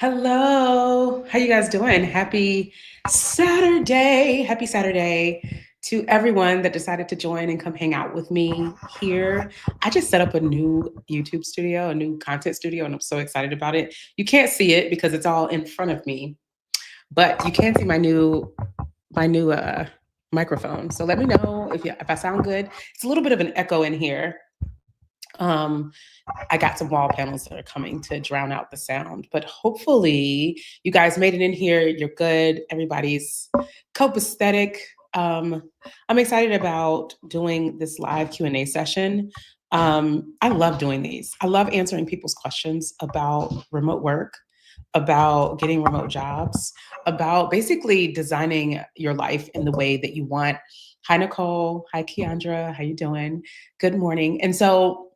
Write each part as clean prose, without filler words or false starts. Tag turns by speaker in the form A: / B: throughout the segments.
A: Hello. How you guys doing? Happy Saturday. Happy Saturday to everyone that decided to join and come hang out with me here. I just set up a new YouTube studio, a new content studio, and I'm so excited about it. You can't see it because it's all in front of me, but you can see my new microphone. So let me know if I sound good. It's a little bit of an echo in here. Um, I got some wall panels that are coming to drown out the sound, but hopefully you guys made it in here. You're good. Everybody's copacetic. I'm excited about doing this live Q&A session. I love doing these. I love answering people's questions about remote work, about getting remote jobs, about basically designing your life in the way that you want. Hi, Nicole. Hi, Keandra. How you doing? Good morning. And so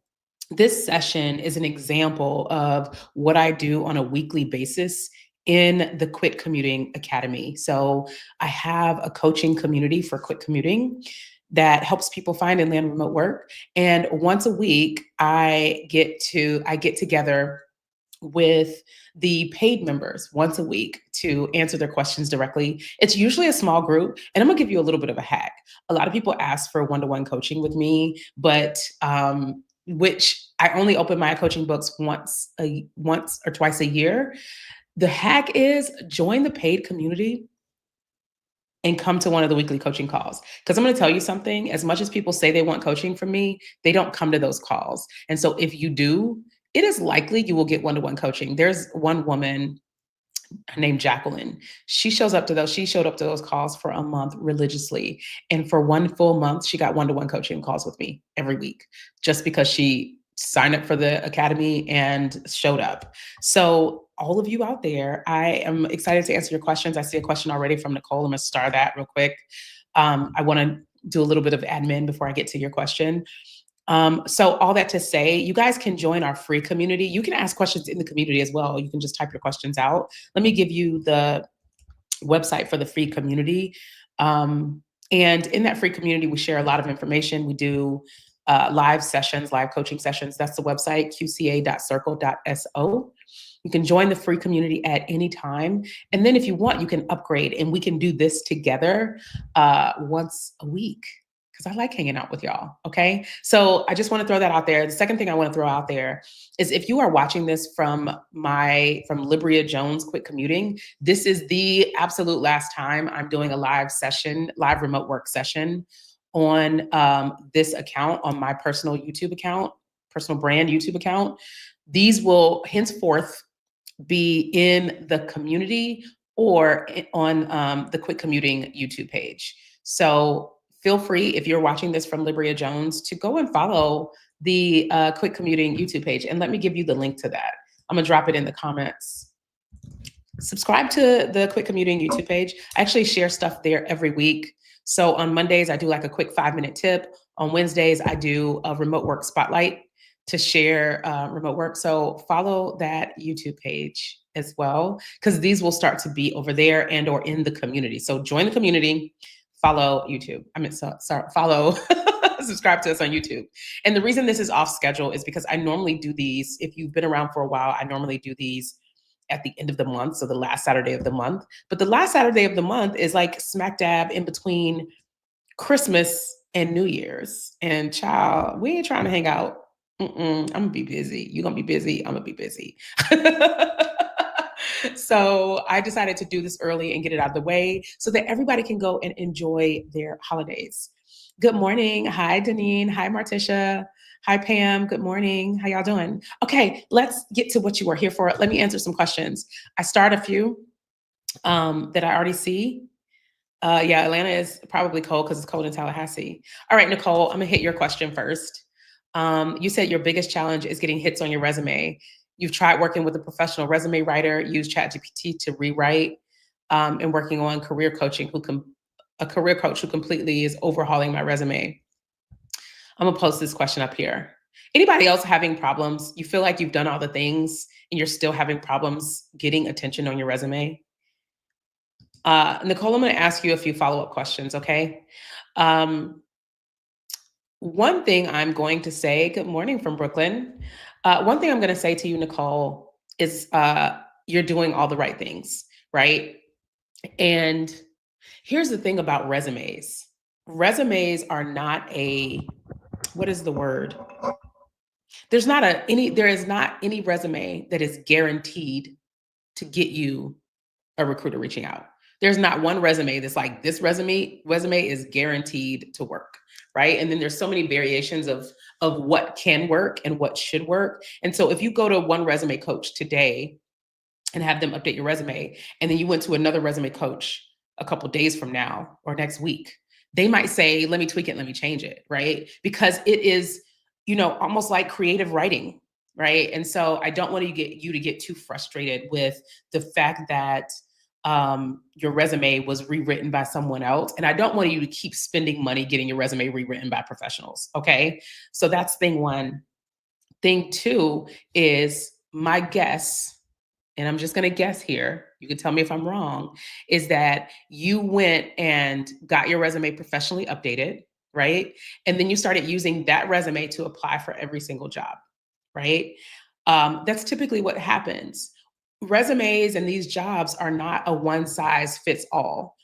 A: this session is an example of what I do on a weekly basis in the Quit Commuting Academy. So I have a coaching community for quit commuting that helps people find and land remote work. And once a week, I get together with the paid members once a week to answer their questions directly. It's usually a small group, and I'm gonna give you a little bit of a hack. A lot of people ask for one-to-one coaching with me, but which I only open my coaching books once or twice a year. The hack is join the paid community and come to one of the weekly coaching calls. Because I'm going to tell you something, as much as people say they want coaching from me, they don't come to those calls. And so if you do, it is likely you will get one-to-one coaching. There's one woman named Jacqueline. She showed up to those calls for a month religiously. And for one full month, she got one-to-one coaching calls with me every week, just because she signed up for the academy and showed up. So all of you out there, I am excited to answer your questions. I see a question already from Nicole. I'm gonna star that real quick. I wanna do a little bit of admin before I get to your question. So all that to say, you guys can join our free community. You can ask questions in the community as well. You can just type your questions out. Let me give you the website for the free community. And in that free community, we share a lot of information. We do live sessions, live coaching sessions. That's the website, qca.circle.so. You can join the free community at any time. And then if you want, you can upgrade and we can do this together once a week, because I like hanging out with y'all. Okay. So I just want to throw that out there. The second thing I want to throw out there is if you are watching this from Libria Jones Quit Commuting, this is the absolute last time I'm doing a live remote work session on this account, on my personal YouTube account, personal brand YouTube account. These will henceforth be in the community or on the Quit Commuting YouTube page. So feel free, if you're watching this from Libria Jones, to go and follow the Quit Commuting YouTube page. And let me give you the link to that. I'm gonna drop it in the comments. Subscribe to the Quit Commuting YouTube page. I actually share stuff there every week. So on Mondays, I do like a quick 5-minute tip. On Wednesdays, I do a remote work spotlight to share remote work. So follow that YouTube page as well, because these will start to be over there and or in the community. So join the community, follow YouTube. Follow, subscribe to us on YouTube. And the reason this is off schedule is because I normally do these, if you've been around for a while, I normally do these at the end of the month, so the last Saturday of the month. But the last Saturday of the month is like smack dab in between Christmas and New Year's. And child, we ain't trying to hang out. I'm gonna be busy. You're gonna be busy. I'm gonna be busy. So I decided to do this early and get it out of the way so that everybody can go and enjoy their holidays. Good morning. Hi, Deneen. Hi, Martisha. Hi, Pam. Good morning. How y'all doing? Okay, let's get to what you are here for. Let me answer some questions. I start a few that I already see. Yeah, Atlanta is probably cold because it's cold in Tallahassee. All right, Nicole, I'm gonna hit your question first. You said your biggest challenge is getting hits on your resume. You've tried working with a professional resume writer, used ChatGPT to rewrite, and working on career coaching, a career coach who completely is overhauling my resume. I'm gonna post this question up here. Anybody else having problems? You feel like you've done all the things and you're still having problems getting attention on your resume? Nicole, I'm gonna ask you a few follow-up questions, okay? One thing I'm going to say, good morning from Brooklyn. One thing I'm going to say to you, Nicole, is you're doing all the right things, right? And here's the thing about resumes. Resumes are not a, what is the word? There is not any resume that is guaranteed to get you a recruiter reaching out. There's not one resume that's like, this resume is guaranteed to work, right? And then there's so many variations of what can work and what should work. And so if you go to one resume coach today and have them update your resume, and then you went to another resume coach a couple days from now or next week, they might say, let me tweak it, let me change it, right? Because it is, almost like creative writing, right? And so I don't want you to get too frustrated with the fact that your resume was rewritten by someone else. And I don't want you to keep spending money getting your resume rewritten by professionals. Okay. So that's thing one. Thing two is my guess, and I'm just going to guess here, you can tell me if I'm wrong, is that you went and got your resume professionally updated, right? And then you started using that resume to apply for every single job, right? That's typically what happens. Resumes and these jobs are not a one size fits all.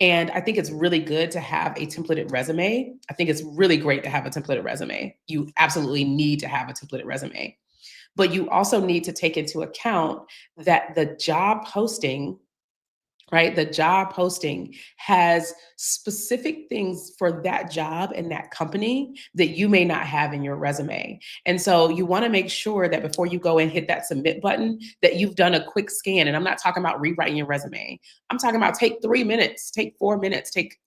A: And I think it's really good to have a templated resume. I think it's really great to have a templated resume. You absolutely need to have a templated resume. But you also need to take into account that the job posting, right? The job posting has specific things for that job and that company that you may not have in your resume. And so you want to make sure that before you go and hit that submit button, that you've done a quick scan. And I'm not talking about rewriting your resume. I'm talking about take 3 minutes, take 4 minutes, take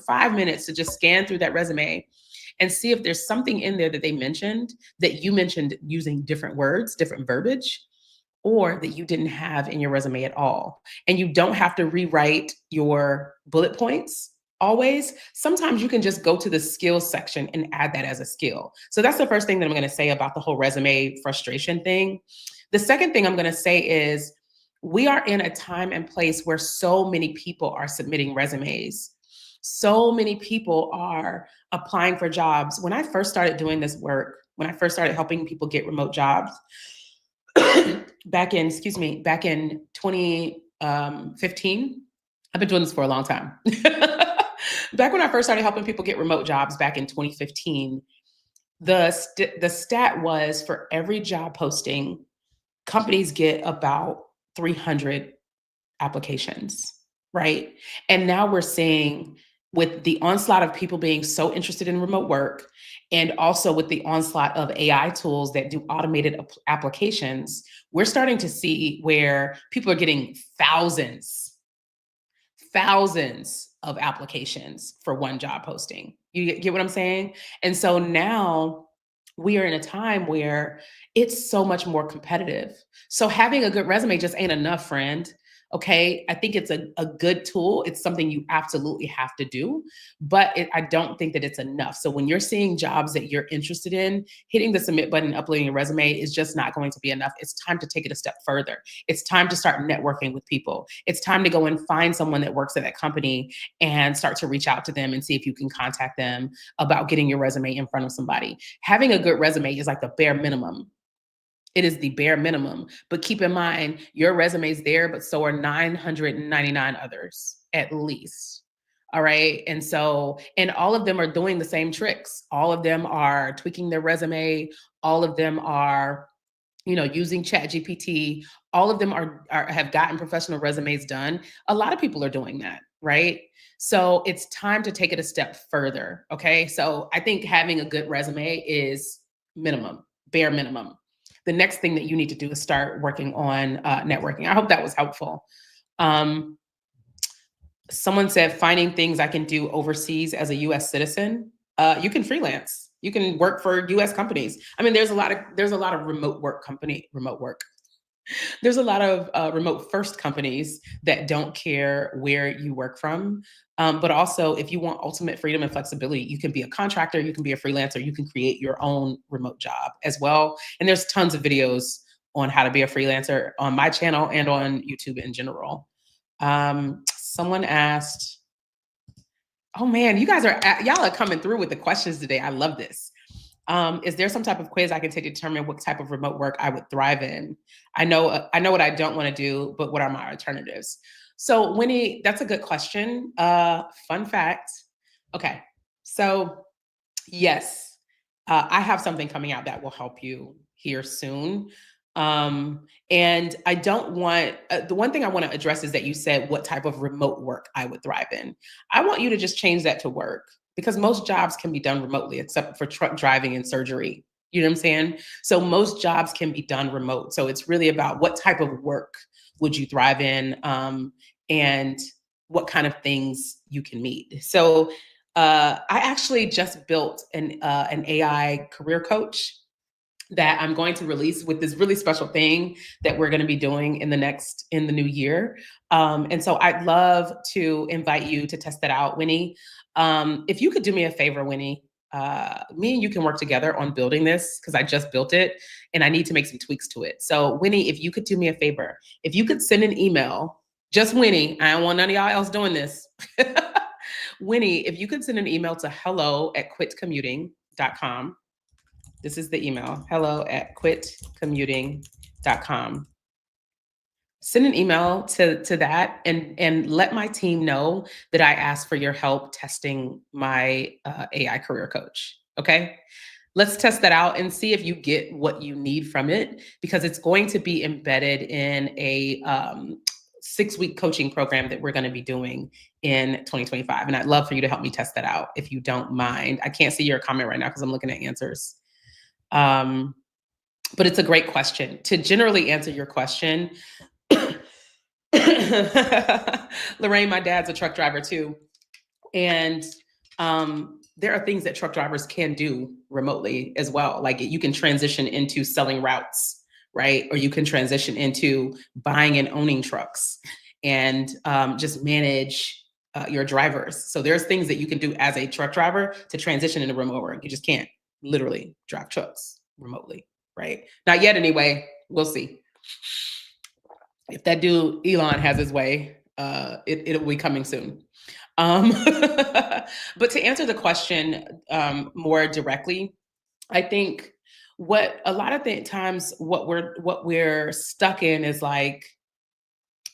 A: 5 minutes to just scan through that resume and see if there's something in there that they mentioned that you mentioned using different words, different verbiage, or that you didn't have in your resume at all. And you don't have to rewrite your bullet points always. Sometimes you can just go to the skills section and add that as a skill. So that's the first thing that I'm going to say about the whole resume frustration thing. The second thing I'm going to say is we are in a time and place where so many people are submitting resumes. So many people are applying for jobs. When I first started doing this work, when I first started helping people get remote jobs, back in 2015, I've been doing this for a long time. Back when I first started helping people get remote jobs back in 2015, the stat was for every job posting, companies get about 300 applications, right? And now we're seeing, with the onslaught of people being so interested in remote work, and also with the onslaught of AI tools that do automated applications, we're starting to see where people are getting thousands of applications for one job posting. You get what I'm saying? And so now we are in a time where it's so much more competitive. So having a good resume just ain't enough, friend. Okay. I think it's a good tool. It's something you absolutely have to do, but I don't think that it's enough. So when you're seeing jobs that you're interested in, hitting the submit button, uploading your resume is just not going to be enough. It's time to take it a step further. It's time to start networking with people. It's time to go and find someone that works at that company and start to reach out to them and see if you can contact them about getting your resume in front of somebody. Having a good resume is like the bare minimum. It is the bare minimum. But keep in mind, your resume is there, but so are 999 others, at least. All right. And so, and all of them are doing the same tricks. All of them are tweaking their resume. All of them are, using ChatGPT. All of them have gotten professional resumes done. A lot of people are doing that, right? So it's time to take it a step further. Okay. So I think having a good resume is minimum, bare minimum. The next thing that you need to do is start working on networking. I hope that was helpful. Someone said, finding things I can do overseas as a US citizen. You can freelance. You can work for US companies. I mean, there's a lot of remote work. There's a lot of remote first companies that don't care where you work from. But also, if you want ultimate freedom and flexibility, you can be a contractor, you can be a freelancer, you can create your own remote job as well. And there's tons of videos on how to be a freelancer on my channel and on YouTube in general. Someone asked, oh man, y'all are coming through with the questions today. I love this. Is there some type of quiz I can take to determine what type of remote work I would thrive in? I know what I don't want to do, but what are my alternatives? So Winnie, that's a good question. Fun fact. Okay, so yes, I have something coming out that will help you here soon. And I don't want, the one thing I want to address is that you said what type of remote work I would thrive in. I want you to just change that to work, because most jobs can be done remotely except for truck driving and surgery. You know what I'm saying? So most jobs can be done remote. So it's really about what type of work would you thrive in, and what kind of things you can meet. So I actually just built an AI career coach that I'm going to release with this really special thing that we're going to be doing in the new year. And so I'd love to invite you to test that out, Winnie. If you could do me a favor, Winnie, me and you can work together on building this, because I just built it and I need to make some tweaks to it. So Winnie, if you could do me a favor, if you could send an email, just Winnie, I don't want none of y'all else doing this. Winnie, if you could send an email to hello@quitcommuting.com. This is the email, hello@quitcommuting.com. Send an email to that, and let my team know that I asked for your help testing my AI career coach. Okay. Let's test that out and see if you get what you need from it, because it's going to be embedded in a 6-week coaching program that we're going to be doing in 2025. And I'd love for you to help me test that out if you don't mind. I can't see your comment right now because I'm looking at answers. But it's a great question. To generally answer your question, Lorraine, my dad's a truck driver too. And there are things that truck drivers can do remotely as well. Like you can transition into selling routes, right? Or you can transition into buying and owning trucks and just manage your drivers. So there's things that you can do as a truck driver to transition into remote work. You just can't literally drive trucks remotely, right? Not yet anyway. We'll see. If that dude Elon has his way, it'll be coming soon. But to answer the question more directly, I think what a lot of the times what we're stuck in is like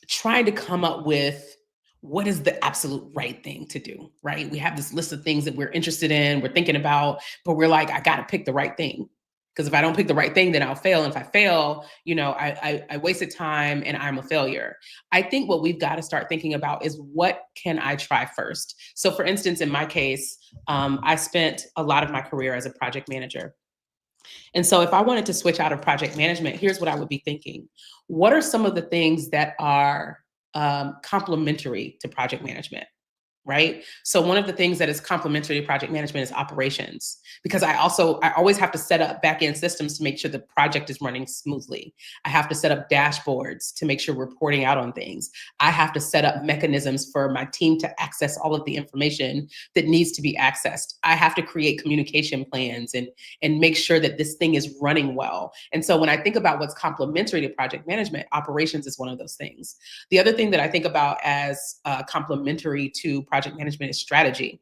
A: trying to come up with what is the absolute right thing to do, right? We have this list of things that we're interested in, we're thinking about, but we're like, I got to pick the right thing. Because if I don't pick the right thing, then I'll fail. And if I fail, I wasted time and I'm a failure. I think what we've got to start thinking about is what can I try first? So for instance, in my case, I spent a lot of my career as a project manager. And so if I wanted to switch out of project management, here's what I would be thinking. What are some of the things that are complementary to project management? Right. So one of the things that is complementary to project management is operations, because I always have to set up back-end systems to make sure the project is running smoothly. I have to set up dashboards to make sure we're reporting out on things. I have to set up mechanisms for my team to access all of the information that needs to be accessed. I have to create communication plans and make sure that this thing is running well. And so when I think about what's complementary to project management, operations is one of those things. The other thing that I think about as complementary to project management is strategy,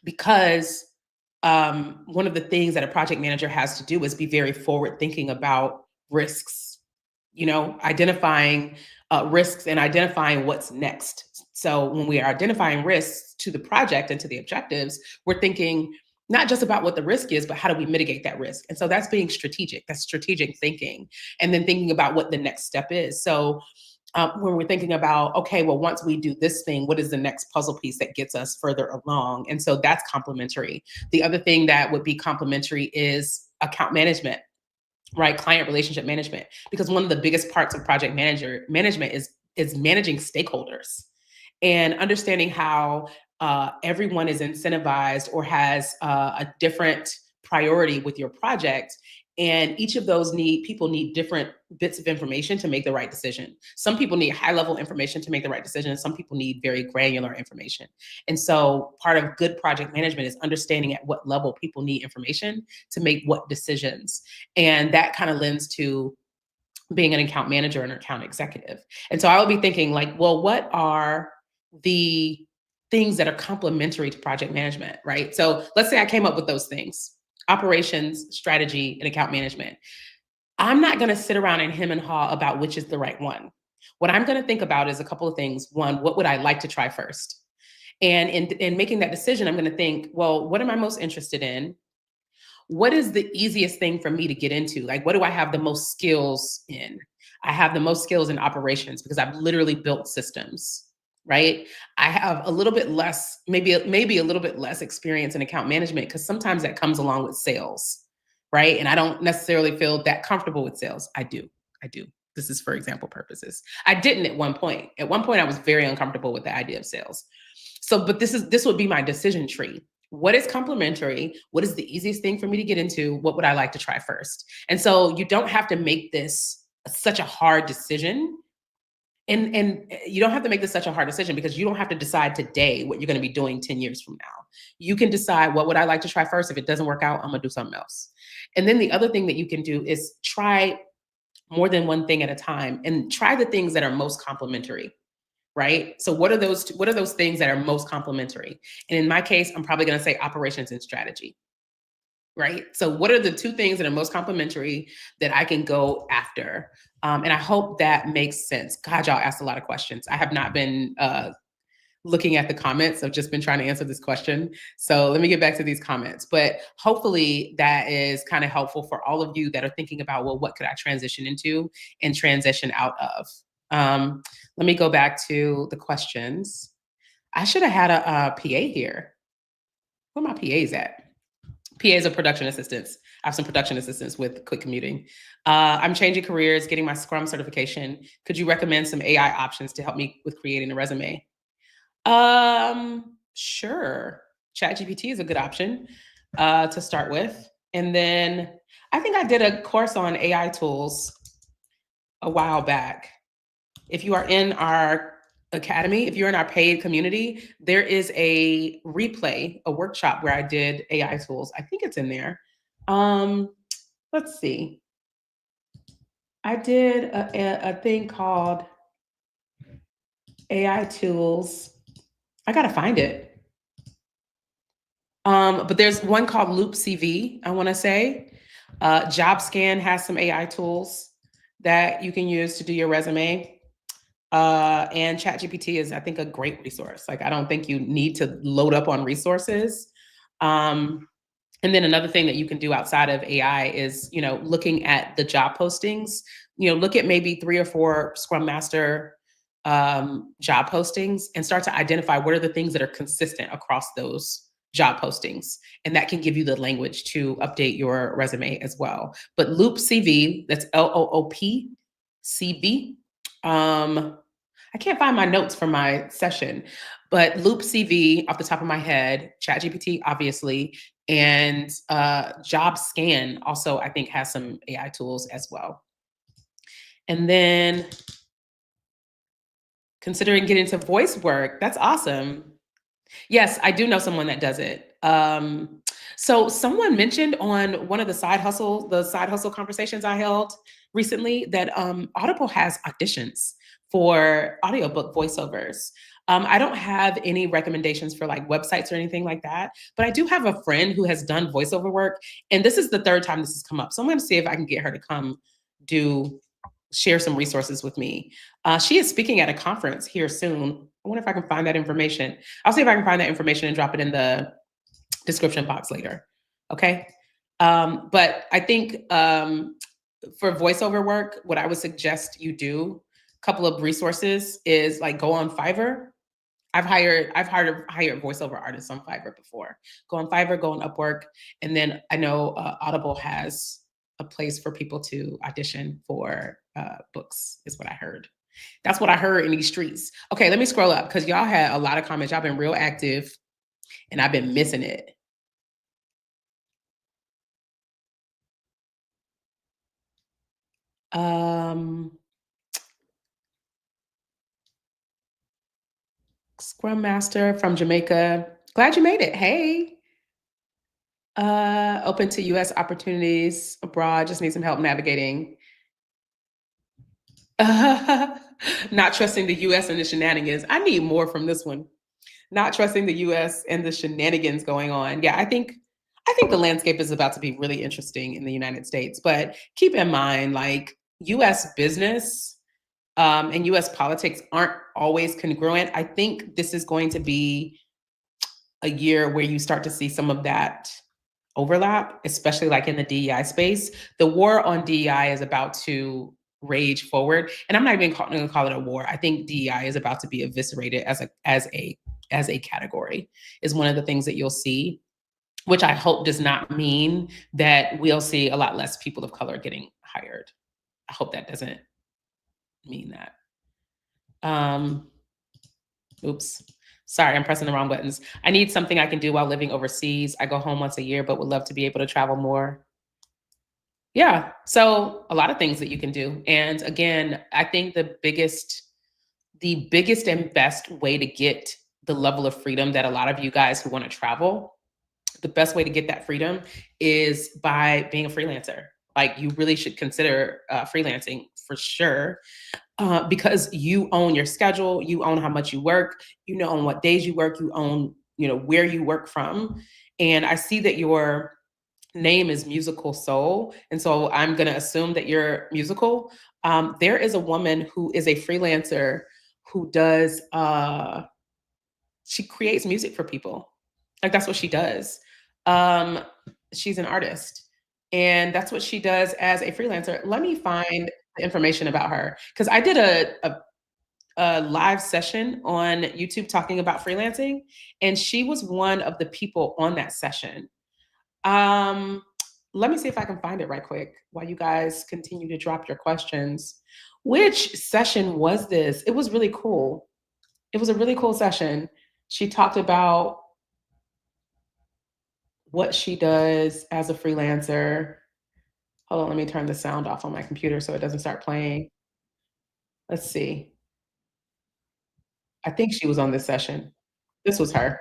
A: because one of the things that a project manager has to do is be very forward thinking about risks, identifying risks and identifying what's next. So when we are identifying risks to the project and to the objectives, we're thinking not just about what the risk is, but how do we mitigate that risk? And so that's being strategic. That's strategic thinking. And then thinking about what the next step is. So when we're thinking about, okay, well, once we do this thing, what is the next puzzle piece that gets us further along? And so that's complementary. The other thing that would be complementary is account management, right? Client relationship management, because one of the biggest parts of project management is managing stakeholders and understanding how everyone is incentivized or has a different priority with your project. And each of those people need different bits of information to make the right decision. Some people need high level information to make the right decision. And some people need very granular information. And so part of good project management is understanding at what level people need information to make what decisions. And that kind of lends to being an account manager and an account executive. And so I will be thinking like, well, what are the things that are complementary to project management, right? So let's say I came up with those things. operations, strategy, and account management. I'm not going to sit around and hem and haw about which is the right one. What I'm going to think about is a couple of things. One, what would I like to try first? And in making that decision, I'm going to think, well, what am I most interested in? What is the easiest thing for me to get into? Like, what do I have the most skills in? I have the most skills in operations because I've literally built systems, right? I have a little bit less, maybe a little bit less experience in account management because sometimes that comes along with sales, right? And I don't necessarily feel that comfortable with sales. I do. I do. This is for example purposes. I didn't at one point. At one point, I was very uncomfortable with the idea of sales. So, but this would be my decision tree. What is complementary? What is the easiest thing for me to get into? What would I like to try first? And so you don't have to make this such a hard decision. And you don't have to make this such a hard decision because you don't have to decide today what you're going to be doing 10 years from now. You can decide what would I like to try first. If it doesn't work out, I'm going to do something else. And then the other thing that you can do is try more than one thing at a time and try the things that are most complementary. Right? So what are those things that are most complementary? And in my case, I'm probably going to say operations and strategy. Right? So what are the two things that are most complementary that I can go after? And I hope that makes sense. God, y'all asked a lot of questions. I have not been looking at the comments. I've just been trying to answer this question. So let me get back to these comments. But hopefully that is kind of helpful for all of you that are thinking about, well, what could I transition into and transition out of? Let me go back to the questions. I should have had a PA here. Where my PAs at? PAs are production assistants. I have some production assistants with quick commuting. I'm changing careers, getting my Scrum certification. Could you recommend some AI options to help me with creating a resume? Sure. ChatGPT is a good option to start with. And then I think I did a course on AI tools a while back. If you are in our academy, if you're in our paid community, there is a replay, a workshop where I did AI tools. I think it's in there. Let's see. I did a thing called AI tools. I gotta find it. But there's one called Loop CV, I wanna say. JobScan has some AI tools that you can use to do your resume. And ChatGPT is, I think, a great resource. Like, I don't think you need to load up on resources. And then another thing that you can do outside of AI is, looking at the job postings. Look at maybe 3 or 4 Scrum Master job postings and start to identify what are the things that are consistent across those job postings. And that can give you the language to update your resume as well. But Loop CV, that's LOOP CV. I can't find my notes from my session, but Loop CV off the top of my head, ChatGPT, obviously, and Job Scan also, I think, has some AI tools as well. And then considering getting into voice work, that's awesome. Yes, I do know someone that does it. So someone mentioned on one of the side hustle conversations I held recently that Audible has auditions for audiobook voiceovers. I don't have any recommendations for like websites or anything like that, but I do have a friend who has done voiceover work, and this is the third time this has come up. So I'm going to see if I can get her to come share some resources with me. She is speaking at a conference here soon. I wonder if I can find that information. I'll see if I can find that information and drop it in the description box later. Okay. But I think for voiceover work, what I would suggest you do, a couple of resources is like go on Fiverr. I've hired voiceover artists on Fiverr before. Go on Fiverr, go on Upwork, and then I know Audible has a place for people to audition for books, is what I heard. That's what I heard in these streets. Okay, let me scroll up because y'all had a lot of comments. Y'all been real active, and I've been missing it. Scrum Master from Jamaica. Glad you made it. Hey. Open to US opportunities abroad. Just need some help navigating. Not trusting the US and the shenanigans. I need more from this one. Not trusting the US and the shenanigans going on. Yeah, I think I think the landscape is about to be really interesting in the United States, but keep in mind, like US business and US politics aren't always congruent. I think this is going to be a year where you start to see some of that overlap, especially like in the DEI space. The war on DEI is about to rage forward, and I'm not even going to call it a war. I think DEI is about to be eviscerated as a category. Is one of the things that you'll see, which I hope does not mean that we'll see a lot less people of color getting hired. I hope that doesn't mean that. Um, Oops. Sorry, I'm pressing the wrong buttons. I need something I can do while living overseas. I go home once a year, but would love to be able to travel more. Yeah. So a lot of things that you can do. And again, I think the biggest and best way to get the level of freedom that a lot of you guys who want to travel, the best way to get that freedom is by being a freelancer. Like you really should consider freelancing for sure, because you own your schedule, you own how much you work, you know on what days you work, you own where you work from. And I see that your name is Musical Soul, and so I'm going to assume that you're musical. There is a woman who is a freelancer who does she creates music for people. Like that's what she does. Um, she's an artist, and that's what she does as a freelancer. Let me find the information about her because I did a live session on YouTube talking about freelancing, and she was one of the people on that session. Um, Let me see if I can find it right quick while you guys continue to drop your questions. Which session was this? It was really cool. It was a really cool session. She talked about what she does as a freelancer. Hold on, let me turn the sound off on my computer so it doesn't start playing. Let's see. I think she was on this session. This was her.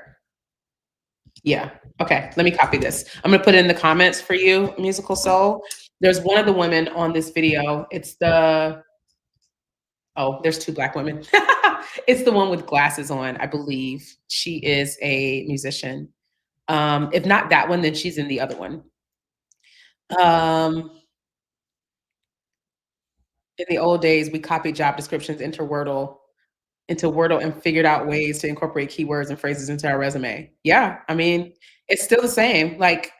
A: Yeah. Okay. Let me copy this. I'm going to put it in the comments for you, Musical Soul. There's one of the women on this video. Oh, there's two Black women. It's the one with glasses on, I believe. She is a musician. If not that one, then she's in the other one. Um, in the old days, we copied job descriptions into Wordle and figured out ways to incorporate keywords and phrases into our resume. Yeah, I mean, it's still the same. Like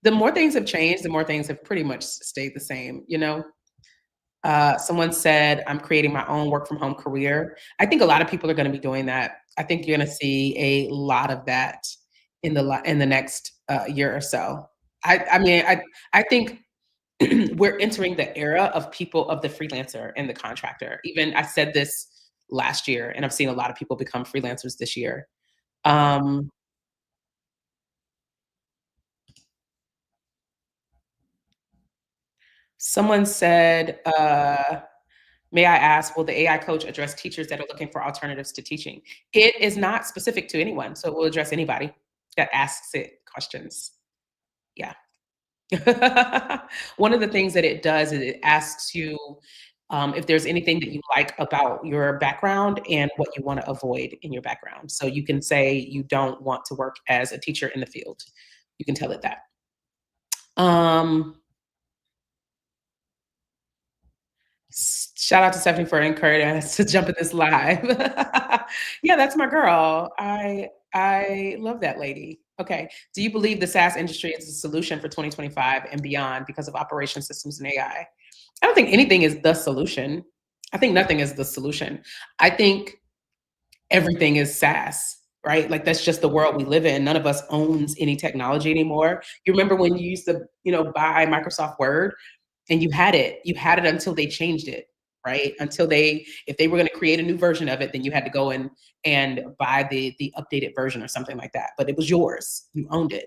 A: the more things have changed, the more things have pretty much stayed the same. Someone said, I'm creating my own work from home career. I think a lot of people are going to be doing that. I think you're going to see a lot of that in the next year or so. I mean, I think we're entering the era of people of the freelancer and the contractor. Even I said this last year, and I've seen a lot of people become freelancers this year. Um, Someone said, may I ask, will the AI coach address teachers that are looking for alternatives to teaching? It is not specific to anyone, so it will address anybody that asks it questions. Yeah. One of the things that it does is it asks you if there's anything that you like about your background and what you want to avoid in your background. So you can say you don't want to work as a teacher in the field. You can tell it that. Um, Shout out to Stephanie for encouraging us to jump in this live. Yeah, that's my girl. I love that lady. Okay. Do you believe the SaaS industry is a solution for 2025 and beyond because of operation systems and AI? I don't think anything is the solution. I think nothing is the solution. I think everything is SaaS, right? Like that's just the world we live in. None of us owns any technology anymore. You remember when you used to, buy Microsoft Word? And you had it until they changed it, right? If they were going to create a new version of it, then you had to go and buy the updated version or something like that. But it was yours. You owned it.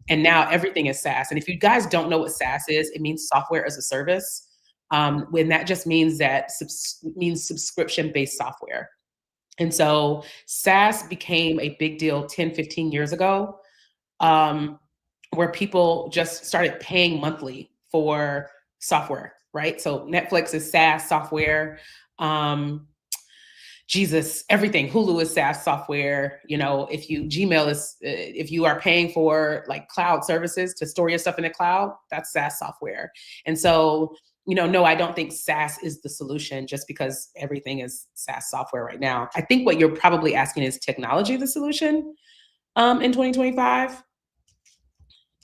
A: And now everything is SaaS. And if you guys don't know what SaaS is, it means software as a service. When that just means means subscription-based software. And so SaaS became a big deal 10, 15 years ago, um, where people just started paying monthly for software, right? So Netflix is SaaS software. Um, Jesus, everything. Hulu is SaaS software. If you are paying for like cloud services to store your stuff in the cloud, that's SaaS software. And so, no, I don't think SaaS is the solution just because everything is SaaS software right now. I think what you're probably asking, is technology the solution in 2025?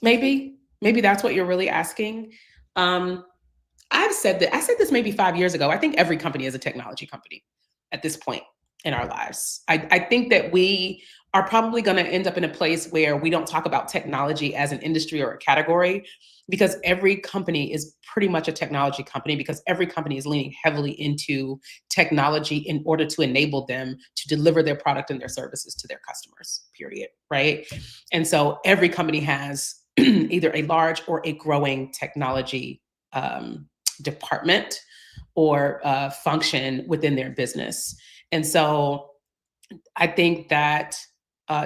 A: Maybe that's what you're really asking. I said this maybe 5 years ago. I think every company is a technology company at this point in our lives. I think that we are probably going to end up in a place where we don't talk about technology as an industry or a category, because every company is pretty much a technology company, because every company is leaning heavily into technology in order to enable them to deliver their product and their services to their customers, period, right? And so every company has either a large or a growing technology department or function within their business. And so I think that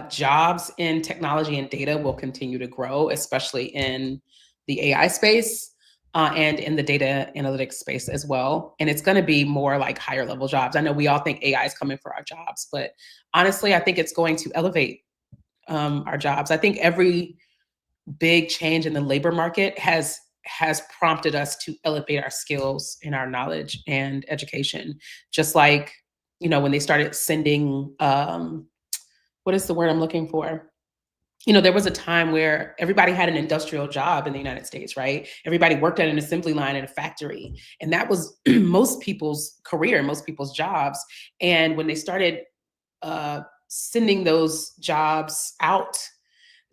A: jobs in technology and data will continue to grow, especially in the AI space and in the data analytics space as well. And it's going to be more like higher level jobs. I know we all think AI is coming for our jobs, but honestly, I think it's going to elevate our jobs. I think every big change in the labor market has prompted us to elevate our skills and our knowledge and education. Just like, when they started sending, what is the word I'm looking for? There was a time where everybody had an industrial job in the United States, right? Everybody worked at an assembly line in a factory. And that was most people's career, most people's jobs. And when they started sending those jobs out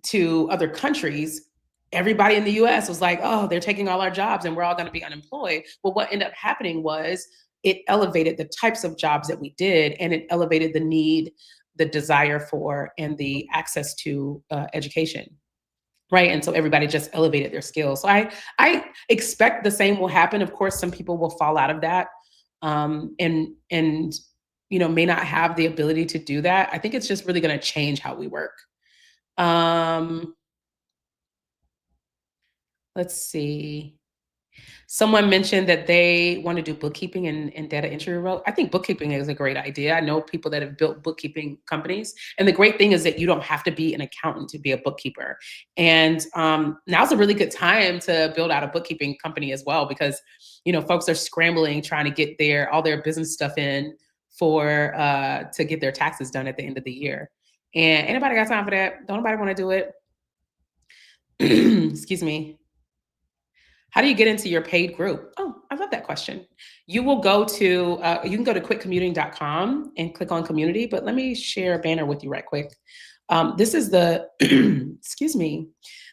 A: to other countries, everybody in the US was like, oh, they're taking all our jobs and we're all going to be unemployed. Well, what ended up happening was it elevated the types of jobs that we did, and it elevated the need, the desire for, and the access to education. Right. And so everybody just elevated their skills. So I expect the same will happen. Of course, some people will fall out of that and may not have the ability to do that. I think it's just really going to change how we work. Let's see. Someone mentioned that they want to do bookkeeping and data entry role. I think bookkeeping is a great idea. I know people that have built bookkeeping companies. And the great thing is that you don't have to be an accountant to be a bookkeeper. And now's a really good time to build out a bookkeeping company as well, because, folks are scrambling, trying to get all their business stuff in to get their taxes done at the end of the year. And anybody got time for that? Don't nobody want to do it? Excuse me. How do you get into your paid group? Oh, I love that question. You will go to, you can go to quitcommuting.com and click on community, but let me share a banner with you right quick. This is the, excuse me,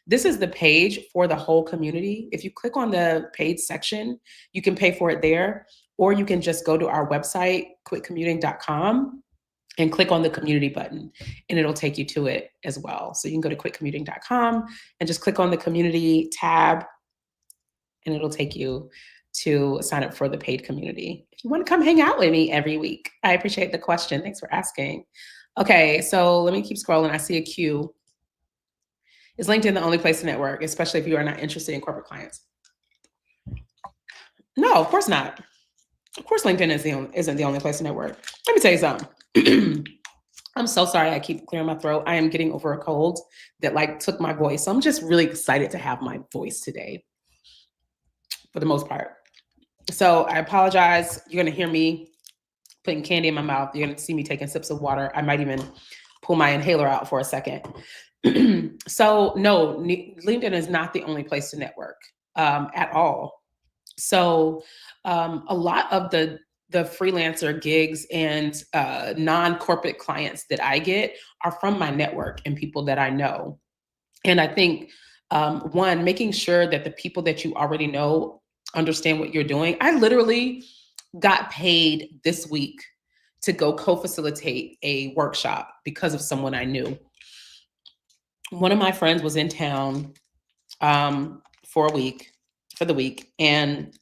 A: this is the page for the whole community. If you click on the paid section, you can pay for it there, or you can just go to our website, quitcommuting.com, and click on the community button, and it'll take you to it as well. So you can go to quitcommuting.com and just click on the community tab, and it'll take you to sign up for the paid community. If you want to come hang out with me every week. I appreciate the question. Thanks for asking. Okay, so let me keep scrolling. I see a queue. Is LinkedIn the only place to network, especially if you are not interested in corporate clients? No, of course not. Of course, LinkedIn isn't the only place to network. Let me tell you something. I'm so sorry I keep clearing my throat. I am getting over a cold that took my voice. So I'm just really excited to have my voice today, for the most part. So I apologize. You're going to hear me putting candy in my mouth. You're going to see me taking sips of water. I might even pull my inhaler out for a second. So no, LinkedIn is not the only place to network at all. So a lot of the freelancer gigs and non-corporate clients that I get are from my network and people that I know. And I think, one, making sure that the people that you already know understand what you're doing. I literally got paid this week to go co-facilitate a workshop because of someone I knew. One of my friends was in town for the week, and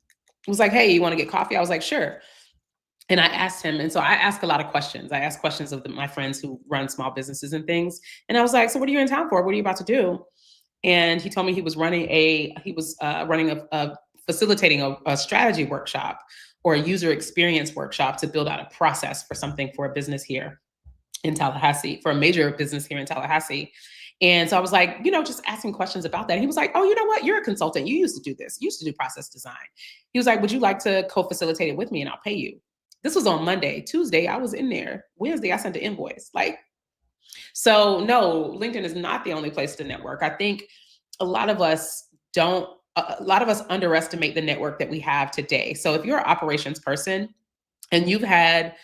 A: was like, hey, you want to get coffee? I was like, sure. And I asked him, and so I ask a lot of questions. I ask questions of my friends who run small businesses and things. And I was like, so what are you in town for? What are you about to do? And he told me he was facilitating a strategy workshop or a user experience workshop to build out a process for something for a business here in Tallahassee, for a major business here in Tallahassee. And so I was like, just asking questions about that. And he was like, oh, you know what? You're a consultant. You used to do this. You used to do process design. He was like, would you like to co-facilitate it with me and I'll pay you? This was on Monday. Tuesday, I was in there. Wednesday, I sent the invoice. So no, LinkedIn is not the only place to network. I think a lot of us underestimate the network that we have today. So if you're an operations person and you've had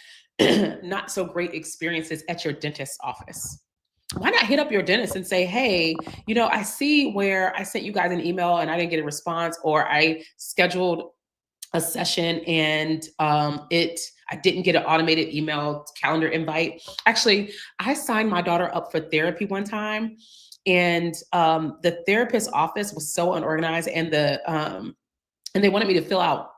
A: not so great experiences at your dentist's office, why not hit up your dentist and say, hey, I see where I sent you guys an email and I didn't get a response, or I scheduled a session and I didn't get an automated email calendar invite. Actually, I signed my daughter up for therapy one time, and the therapist's office was so unorganized, and they wanted me to fill out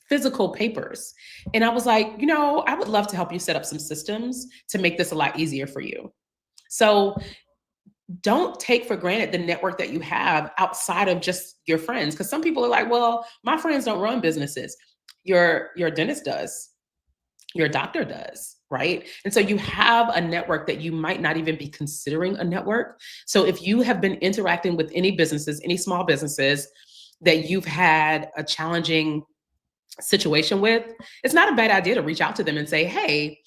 A: physical papers. And I was like, I would love to help you set up some systems to make this a lot easier for you. So don't take for granted the network that you have outside of just your friends. Because some people are like, well, my friends don't run businesses. Your dentist does, your doctor does, right? And so you have a network that you might not even be considering a network. So if you have been interacting with any businesses, any small businesses that you've had a challenging situation with, it's not a bad idea to reach out to them and say, hey,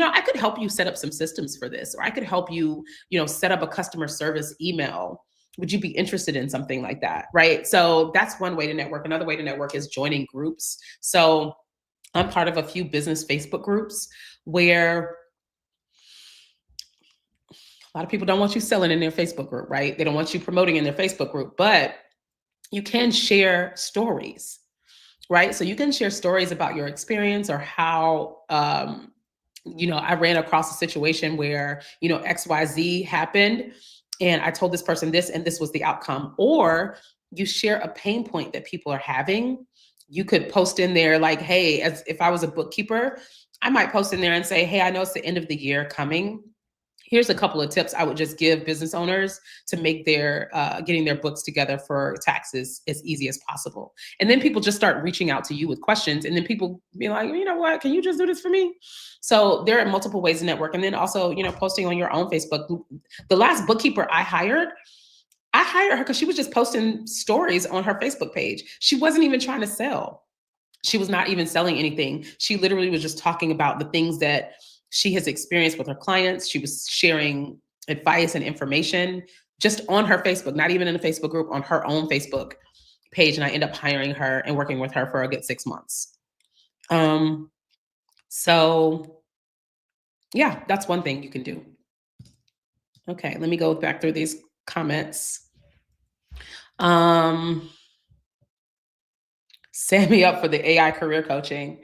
A: I could help you set up some systems for this, or I could help you, set up a customer service email. Would you be interested in something like that? Right. So that's one way to network. Another way to network is joining groups. So I'm part of a few business Facebook groups where a lot of people don't want you selling in their Facebook group, right? They don't want you promoting in their Facebook group, but you can share stories, right? So you can share stories about your experience, or how, I ran across a situation where, XYZ happened and I told this person this and this was the outcome. Or you share a pain point that people are having. You could post in there like, hey, as if I was a bookkeeper, I might post in there and say, hey, I know it's the end of the year coming. Here's a couple of tips I would just give business owners to make their getting their books together for taxes as easy as possible. And then people just start reaching out to you with questions. And then people be like, you know what, can you just do this for me? So there are multiple ways to network. And then also, posting on your own Facebook. The last bookkeeper I hired her because she was just posting stories on her Facebook page. She wasn't even trying to sell. She was not even selling anything. She literally was just talking about the things that she has experienced with her clients. She was sharing advice and information just on her Facebook, not even in a Facebook group, on her own Facebook page. And I ended up hiring her and working with her for a good 6 months. So yeah, that's one thing you can do. Okay, let me go back through these comments. Set me up for the AI career coaching.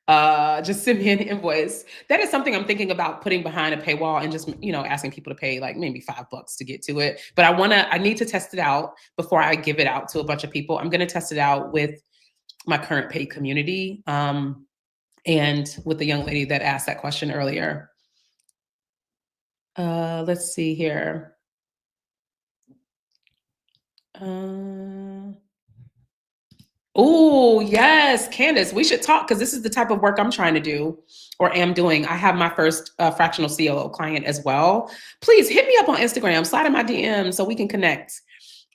A: Just send me an invoice. That is something I'm thinking about putting behind a paywall and just, asking people to pay like maybe $5 to get to it. But I need to test it out before I give it out to a bunch of people. I'm going to test it out with my current paid community. And with the young lady that asked that question earlier. Let's see here. Oh, yes, Candace, we should talk because this is the type of work I'm trying to do or am doing. I have my first fractional COO client as well. Please hit me up on Instagram, slide in my DM so we can connect.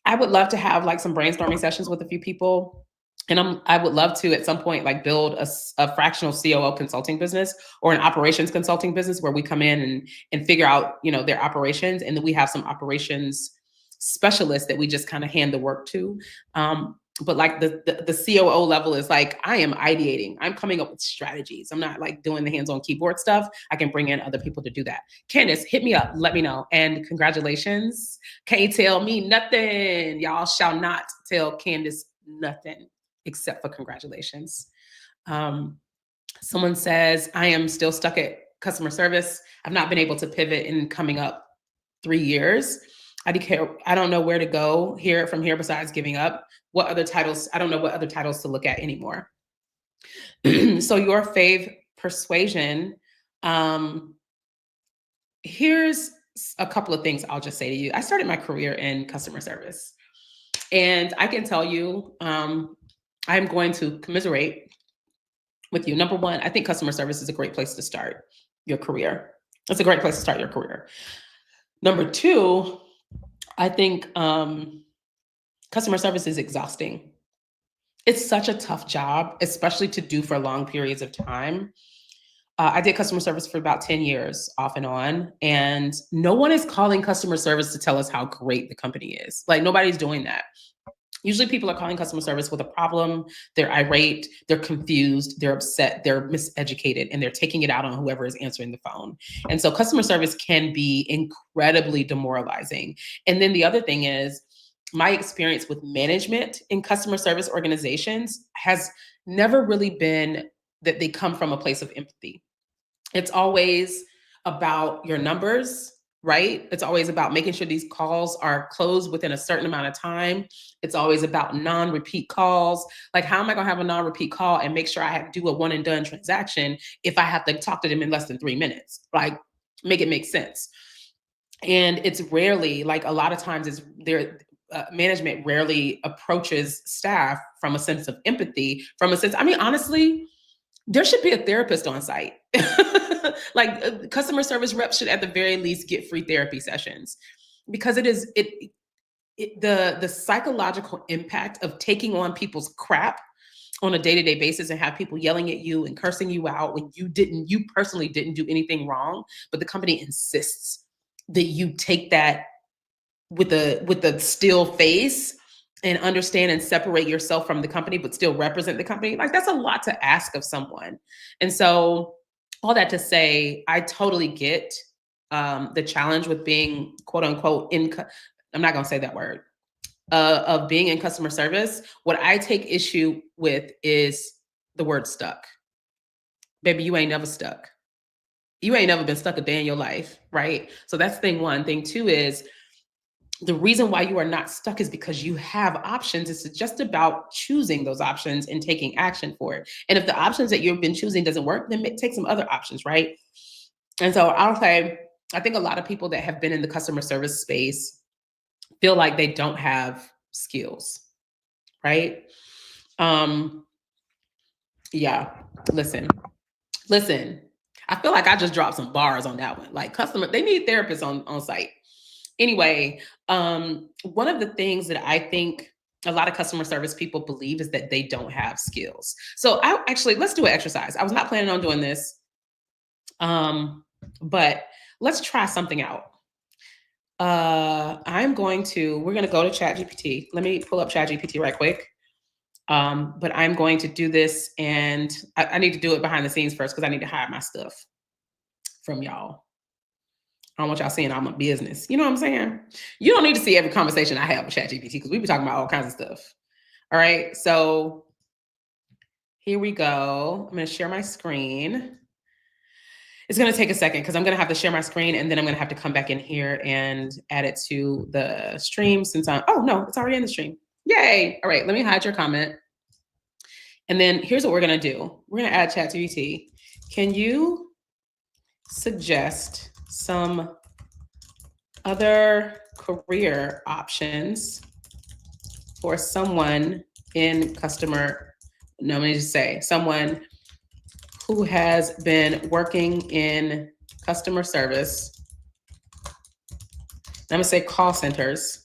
A: I would love to have like some brainstorming sessions with a few people. And I would love to at some point like build a fractional COO consulting business or an operations consulting business where we come in and figure out, their operations. And then we have some operations specialists that we just kind of hand the work to. But like the COO level is like, I am ideating. I'm coming up with strategies. I'm not like doing the hands-on keyboard stuff. I can bring in other people to do that. Candace, hit me up. Let me know. And congratulations. Can't tell me nothing. Y'all shall not tell Candace nothing except for congratulations. Someone says, I am still stuck at customer service. I've not been able to pivot in coming up 3 years. I don't know where to go from here besides giving up. What other titles? I don't know what other titles to look at anymore. So your fave persuasion. Here's a couple of things I'll just say to you. I started my career in customer service. And I can tell you, I'm going to commiserate with you. Number one, I think customer service is a great place to start your career. It's a great place to start your career. Number two, I think customer service is exhausting. It's such a tough job, especially to do for long periods of time. I did customer service for about 10 years off and on, and no one is calling customer service to tell us how great the company is. Like, nobody's doing that. Usually people are calling customer service with a problem. They're irate, they're confused, they're upset, they're miseducated, and they're taking it out on whoever is answering the phone. And so customer service can be incredibly demoralizing. And then the other thing is, my experience with management in customer service organizations has never really been that they come from a place of empathy. It's always about your numbers, right? It's always about making sure these calls are closed within a certain amount of time. It's always about non-repeat calls. Like, how am I going to have a non-repeat call and make sure I have to do a one and done transaction if I have to talk to them in less than 3 minutes? Like, make it make sense. And it's rarely, like, a lot of times it's there. Management rarely approaches staff from a sense of empathy, from a sense, I mean, honestly, there should be a therapist on site. Like, customer service reps should at the very least get free therapy sessions, because the psychological impact of taking on people's crap on a day-to-day basis and have people yelling at you and cursing you out when you personally didn't do anything wrong, but the company insists that you take that with a still face and understand and separate yourself from the company, but still represent the company. Like, that's a lot to ask of someone. And so, all that to say, I totally get the challenge with being, quote unquote, I'm not going to say that word, of being in customer service. What I take issue with is the word stuck. Baby, you ain't never stuck. You ain't never been stuck a day in your life, right? So that's thing one. Thing two is, the reason why you are not stuck is because you have options. It's just about choosing those options and taking action for it. And if the options that you've been choosing doesn't work, then take some other options, right? And so I'll say, I think a lot of people that have been in the customer service space feel like they don't have skills, right? Yeah, listen. I feel like I just dropped some bars on that one. Like, they need therapists on site. Anyway, one of the things that I think a lot of customer service people believe is that they don't have skills. So let's do an exercise. I was not planning on doing this, but let's try something out. We're going to go to ChatGPT. Let me pull up ChatGPT right quick. But I'm going to do this, and I need to do it behind the scenes first, because I need to hide my stuff from y'all. I don't want y'all seeing all my business. You know what I'm saying? You don't need to see every conversation I have with ChatGPT, because we be talking about all kinds of stuff. All right, so here we go. I'm going to share my screen. It's going to take a second, because I'm going to have to share my screen, and then I'm going to have to come back in here and add it to the stream, since oh no, it's already in the stream. Yay. All right, let me hide your comment. And then here's what we're going to do. We're going to add ChatGPT. Can you suggest some other career options for someone in let me just say, someone who has been working in customer service, I'm going to say call centers,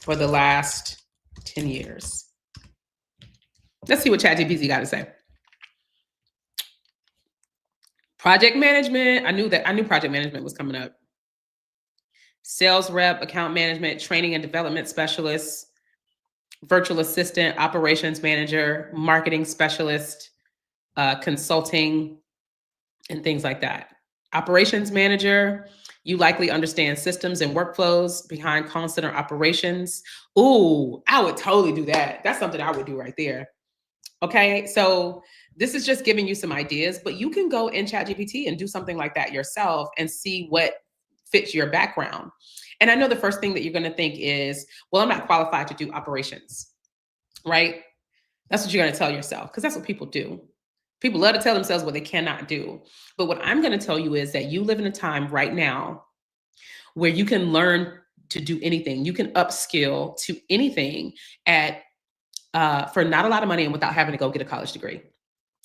A: for the last 10 years. Let's see what ChatGPT got to say. Project management. I knew project management was coming up. Sales rep, account management, training and development specialist, virtual assistant, operations manager, marketing specialist, consulting, and things like that. Operations manager, you likely understand systems and workflows behind call center operations. Ooh, I would totally do that. That's something I would do right there. Okay, so this is just giving you some ideas, but you can go in ChatGPT and do something like that yourself and see what fits your background. And I know the first thing that you're going to think is, well, I'm not qualified to do operations, right? That's what you're going to tell yourself, because that's what people do. People love to tell themselves what they cannot do. But what I'm going to tell you is that you live in a time right now where you can learn to do anything. You can upskill to anything at for not a lot of money and without having to go get a college degree.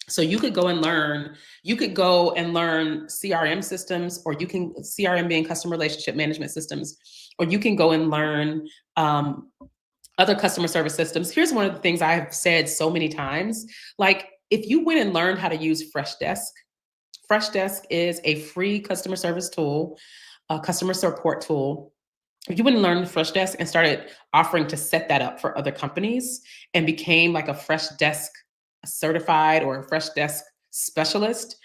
A: So you could go and learn CRM systems, or you can, CRM being customer relationship management systems, or you can go and learn other customer service systems. Here's one of the things I've said so many times. Like, if you went and learned how to use Freshdesk is a free customer service tool, a customer support tool. If you went and learned Freshdesk and started offering to set that up for other companies and became like a Freshdesk certified or a Freshdesk specialist,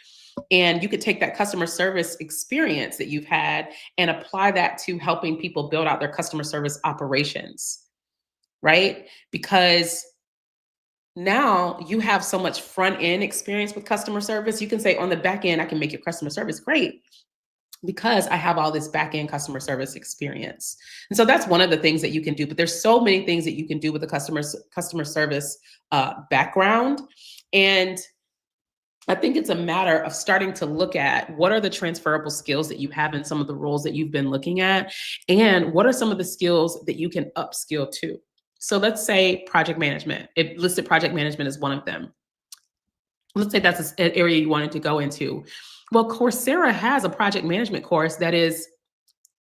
A: and you could take that customer service experience that you've had and apply that to helping people build out their customer service operations, right? Because now you have so much front end experience with customer service. You can say on the back end, I can make your customer service great because I have all this back end customer service experience. And so that's one of the things that you can do. But there's so many things that you can do with a customer service background. And I think it's a matter of starting to look at what are the transferable skills that you have in some of the roles that you've been looking at, and what are some of the skills that you can upskill to. So let's say project management. It listed project management as one of them. Let's say that's an area you wanted to go into. Well, Coursera has a project management course that is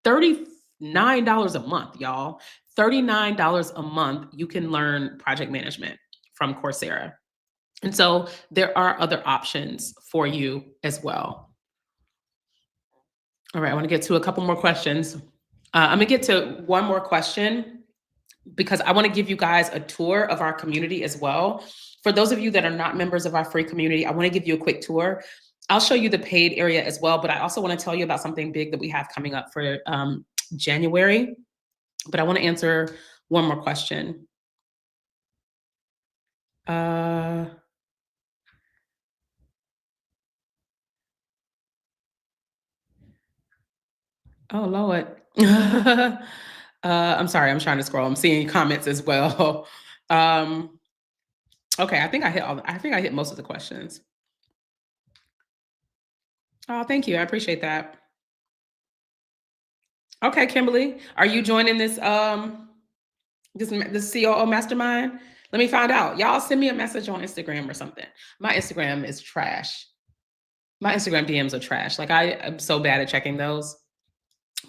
A: $39 a month, y'all. $39 a month, you can learn project management from Coursera. And so there are other options for you as well. All right, I want to get to a couple more questions. I'm gonna get to one more question because I want to give you guys a tour of our community as well. For those of you that are not members of our free community, I want to give you a quick tour. I'll show you the paid area as well, but I also want to tell you about something big that we have coming up for January. But I want to answer one more question. Oh, Lord. I'm sorry, I'm trying to scroll. I'm seeing comments as well. Okay, I think I hit most of the questions. Oh, thank you. I appreciate that. Okay, Kimberly, are you joining this this COO mastermind? Let me find out. Y'all send me a message on Instagram or something. My Instagram is trash. My Instagram DMs are trash. Like, I am so bad at checking those.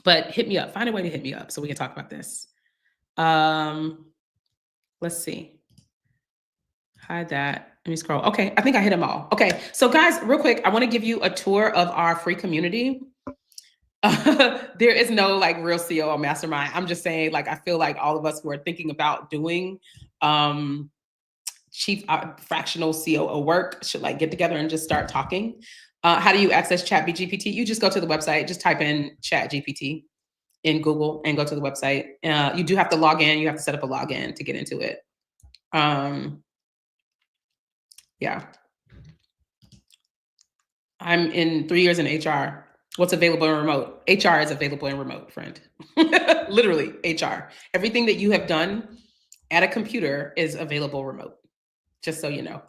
A: But hit me up. Find a way to hit me up so we can talk about this. Let's see. Hide that. Let me scroll. Okay, I think I hit them all. Okay, so guys, real quick, I want to give you a tour of our free community. There is no like real COO mastermind. I'm just saying, like, I feel like all of us who are thinking about doing chief fractional COO work should like get together and just start talking. How do you access ChatGPT? You just go to the website, just type in ChatGPT in Google and go to the website. You do have to log in. You have to set up a login to get into it. Yeah. I'm in 3 years in HR. What's available in remote? HR is available in remote, friend. Literally, HR. Everything that you have done at a computer is available remote. Just so you know.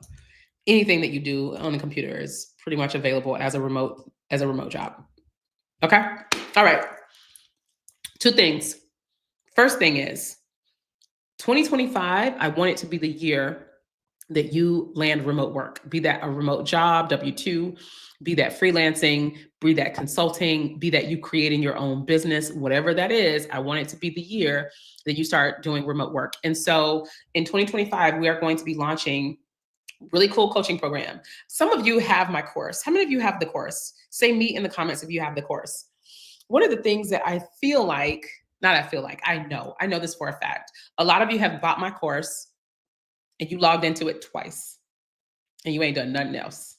A: Anything that you do on a computer is pretty much available as a remote job. Okay? All right. 2 things. First thing is 2025, I want it to be the year that you land remote work, be that a remote job, W-2, be that freelancing, be that consulting, be that you creating your own business, whatever that is. I want it to be the year that you start doing remote work. And so in 2025, we are going to be launching really cool coaching program. Some of you have my course. How many of you have the course? Say me in the comments if you have the course. One of the things that I know this for a fact. A lot of you have bought my course and you logged into it twice and you ain't done nothing else.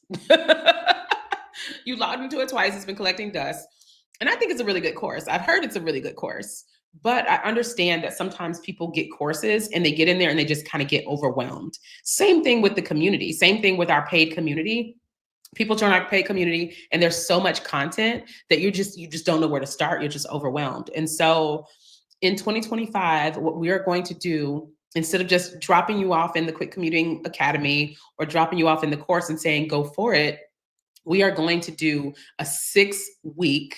A: You logged into it twice, it's been collecting dust. And I think it's a really good course. I've heard it's a really good course, but I understand that sometimes people get courses and they get in there and they just kind of get overwhelmed. Same thing with the community, same thing with our paid community. People join our paid community and there's so much content that you just don't know where to start. You're just overwhelmed. And so in 2025, what we are going to do, instead of just dropping you off in the Quick Commuting Academy or dropping you off in the course and saying, go for it, we are going to do a 6-week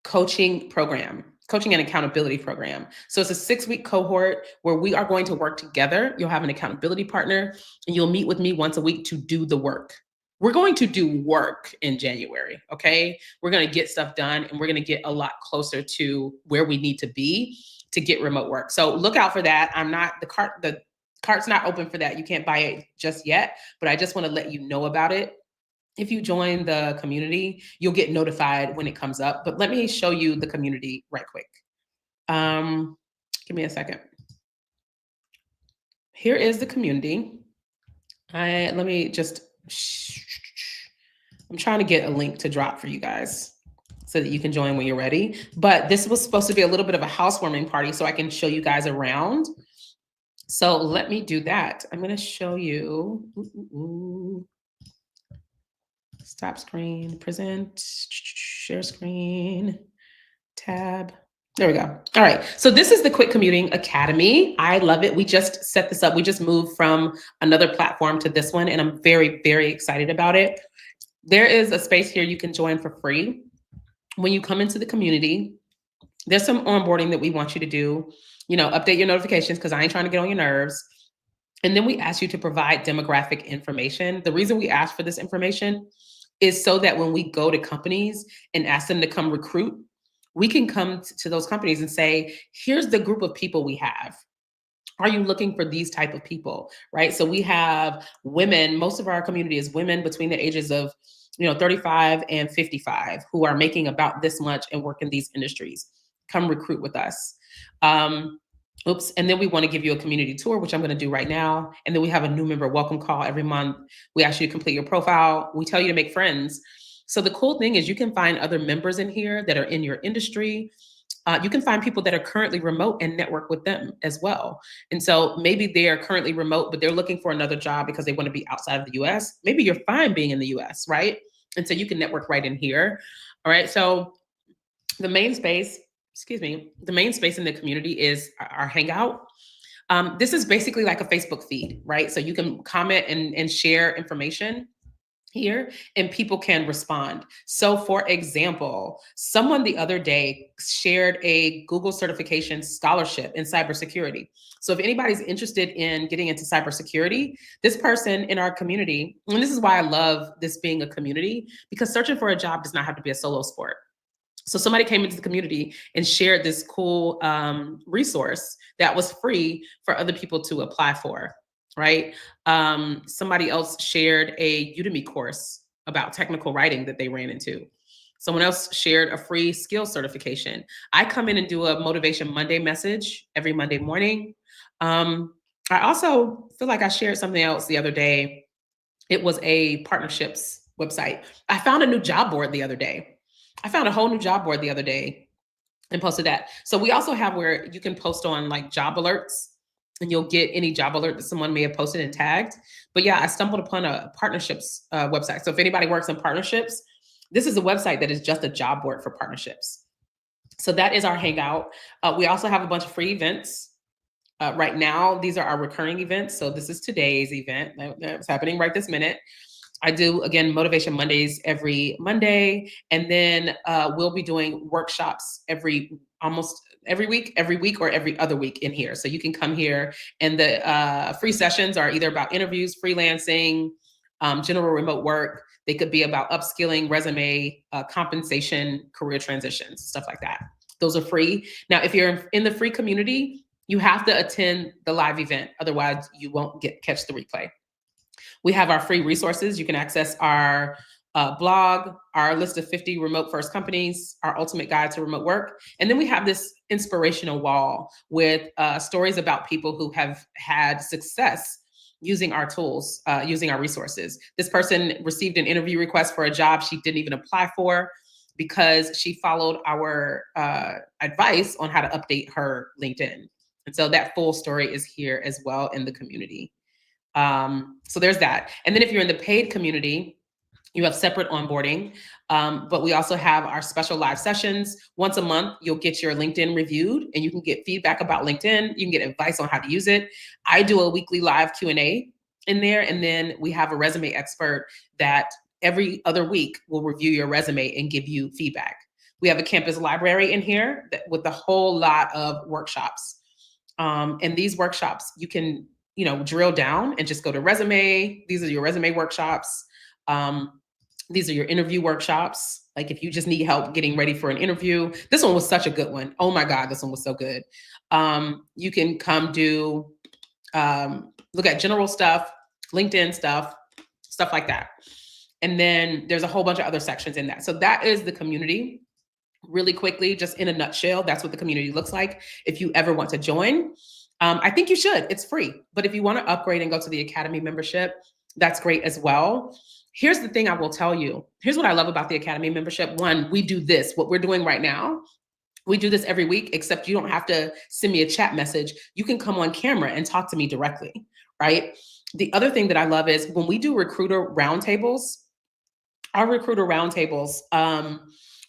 A: coaching program. coaching and accountability program. So it's a 6-week cohort where we are going to work together. You'll have an accountability partner and you'll meet with me once a week to do the work. We're going to do work in January, okay? We're going to get stuff done and we're going to get a lot closer to where we need to be to get remote work. So look out for that. The cart's not open for that. You can't buy it just yet, but I just want to let you know about it. If you join the community, you'll get notified when it comes up. But let me show you the community right quick. Give me a second. Here is the community. I'm trying to get a link to drop for you guys so that you can join when you're ready. But this was supposed to be a little bit of a housewarming party so I can show you guys around. So let me do that. I'm going to show you. Stop screen, present, share screen, tab. There we go. All right. So this is the Quick Commuting Academy. I love it. We just set this up. We just moved from another platform to this one, and I'm very, very excited about it. There is a space here you can join for free. When you come into the community, there's some onboarding that we want you to do. Update your notifications because I ain't trying to get on your nerves. And then we ask you to provide demographic information. The reason we ask for this information is so that when we go to companies and ask them to come recruit, we can come to those companies and say, here's the group of people we have. Are you looking for these type of people, right? So we have women, most of our community is women between the ages of 35 and 55 who are making about this much and work in these industries. Come recruit with us. And then we want to give you a community tour, which I'm going to do right now. And then we have a new member welcome call every month. We ask you to complete your profile. We tell you to make friends. So the cool thing is you can find other members in here that are in your industry. You can find people that are currently remote and network with them as well. And so maybe they are currently remote, but they're looking for another job because they want to be outside of the US. Maybe you're fine being in the US, right? And so you can network right in here. All right. So the main space in the community is our Hangout. This is basically like a Facebook feed, right? So you can comment and share information here and people can respond. So for example, someone the other day shared a Google certification scholarship in cybersecurity. So if anybody's interested in getting into cybersecurity, this person in our community, and this is why I love this being a community, because searching for a job does not have to be a solo sport. So somebody came into the community and shared this cool resource that was free for other people to apply for, right? Somebody else shared a Udemy course about technical writing that they ran into. Someone else shared a free skill certification. I come in and do a Motivation Monday message every Monday morning. I also feel like I shared something else the other day. It was a partnerships website. I found a new job board the other day. I found a whole new job board the other day and posted that. So we also have where you can post on like job alerts and you'll get any job alert that someone may have posted and tagged. But yeah, I stumbled upon a partnerships website. So if anybody works in partnerships, this is a website that is just a job board for partnerships. So that is our Hangout. We also have a bunch of free events. Right now, these are our recurring events. So this is today's event that's happening right this minute. I do, again, Motivation Mondays every Monday. And then we'll be doing workshops almost every week or every other week in here. So you can come here and the free sessions are either about interviews, freelancing, general remote work. They could be about upskilling, resume, compensation, career transitions, stuff like that. Those are free. Now, if you're in the free community, you have to attend the live event. Otherwise, you won't catch the replay. We have our free resources. You can access our blog, our list of 50 remote first companies, our ultimate guide to remote work. And then we have this inspirational wall with stories about people who have had success using our tools, using our resources. This person received an interview request for a job she didn't even apply for because she followed our advice on how to update her LinkedIn. And so that full story is here as well in the community. So there's that. And then if you're in the paid community, you have separate onboarding, but we also have our special live sessions. Once a month, you'll get your LinkedIn reviewed and you can get feedback about LinkedIn. You can get advice on how to use it. I do a weekly live Q&A in there. And then we have a resume expert that every other week will review your resume and give you feedback. We have a campus library in here with a whole lot of workshops. And these workshops, you can, drill down and just go to resume. These are your resume workshops. These are your interview workshops. Like if you just need help getting ready for an interview, this one was such a good one. Oh my God, this one was so good. You can come do, look at general stuff, LinkedIn stuff like that. And then there's a whole bunch of other sections in that. So that is the community. Really quickly, just in a nutshell, that's what the community looks like. If you ever want to join, I think you should. It's free. But if you want to upgrade and go to the Academy membership, that's great as well. Here's the thing I will tell you. Here's what I love about the Academy membership. One, we do this, what we're doing right now. We do this every week, except you don't have to send me a chat message. You can come on camera and talk to me directly, right? The other thing that I love is when we do recruiter roundtables, our recruiter roundtables,